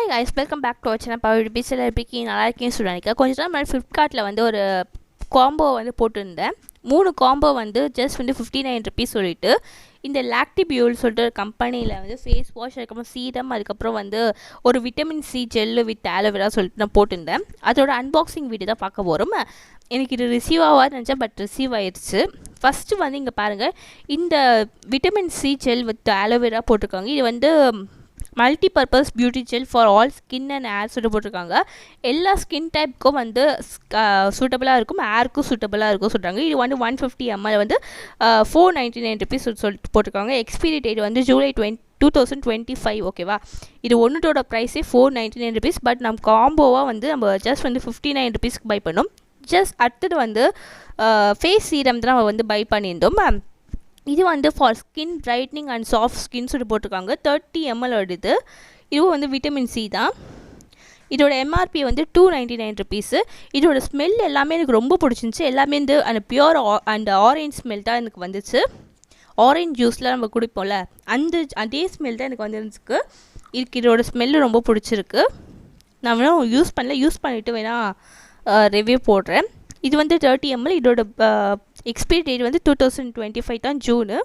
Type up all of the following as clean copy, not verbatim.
Hi guys, welcome back to our channel பவர் பிசில் இருப்பீங்க. நல்லா இருக்கேன்னு சொல்லியிருக்கேன். கொஞ்ச நாள் முன்னாடி ஃப்ளிப்கார்ட்டில் வந்து ஒரு காம்போ வந்து போட்டிருந்தேன். 3 காம்போ வந்து ஜஸ்ட் வந்து 59 ருபீஸ் சொல்லிட்டு இந்த லாக்டிபியூல் சொல்லிட்டு ஒரு கம்பெனியில் வந்து ஃபேஸ் வாஷ், அதுக்கப்புறம் சீரம், அதுக்கப்புறம் வந்து ஒரு vitamin C gel with aloe vera சொல்லிட்டு நான் போட்டிருந்தேன். அதோட அன்பாக்சிங் வீடியோ தான் பார்க்க போகிறோம். எனக்கு இது ரிசீவ் ஆகாதுன்னு நினச்சேன், பட் ரிசீவ் ஆயிடுச்சு. ஃபஸ்ட்டு வந்து இங்கே பாருங்கள், இந்த vitamin C gel with aloe vera போட்டிருக்காங்க. இது வந்து multi purpose beauty gel for all skin and ஏர் சொல்லிட்டு போட்டிருக்காங்க. எல்லா ஸ்கின் டைப்புக்கும் வந்து சூட்டபுளாக இருக்கும், ஏருக்கும் சூட்டபுளாக இருக்கும் சொல்கிறாங்க. இது வந்து 150 ml வந்து 499 ருபீஸ் சொல்லிட்டு போட்டிருக்காங்க. எக்ஸ்பீரி டேட் வந்து ஜூலை 2025. ஓகேவா, இது ஒன்றுட்டோட ப்ரைஸே 499 ருபீஸ். பட் நம்ம காம்போவாக வந்து நம்ம ஜஸ்ட் வந்து 59 ருபீஸ்க்கு பை பண்ணோம். ஜஸ்ட் அடுத்தது வந்து ஃபேஸ் சீரம் தான் நம்ம வந்து பை பண்ணியிருந்தோம். இது வந்து for skin brightening and soft skin சொல்லிட்டு போட்டிருக்காங்க. 30 ml வருது. இதுவும் வந்து விட்டமின் சி தான். இதோட எம்ஆர்பி வந்து 299 ருபீஸு. இதோட ஸ்மெல் எல்லாமே எனக்கு ரொம்ப பிடிச்சிருந்துச்சி. எல்லாமே வந்து அந்த பியூர் அண்ட் ஆரஞ்ச் ஸ்மெல் தான் எனக்கு வந்துச்சு. ஆரஞ்ச் ஜூஸில் நம்ம குடிப்போம்ல, அதே ஸ்மெல் தான் எனக்கு வந்துருந்துருக்கு. இதோட ஸ்மெல்லு ரொம்ப பிடிச்சிருக்கு. நான் வேணால் யூஸ் பண்ணிவிட்டு வேணால் ரிவ்யூ போடுறேன். இது வந்து 30 ml. இதோட எக்ஸ்பைரி டேட் வந்து 2025 தான், ஜூனு.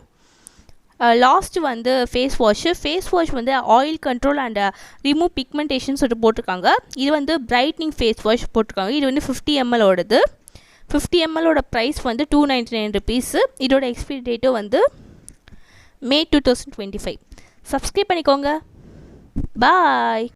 லாஸ்ட்டு வந்து ஃபேஸ் வாஷ் வந்து oil control and remove pigmentation சொல்லிட்டு போட்டிருக்காங்க. இது வந்து பிரைட்னிங் ஃபேஸ் வாஷ் போட்டிருக்காங்க. இது வந்து 50 ml ஓடது. 50 ml ப்ரைஸ் வந்து 299 ருபீஸு. இதோட எக்ஸ்பைரி டேட்டும் வந்து May 2025. சப்ஸ்கிரைப் பண்ணிக்கோங்க. பாய்.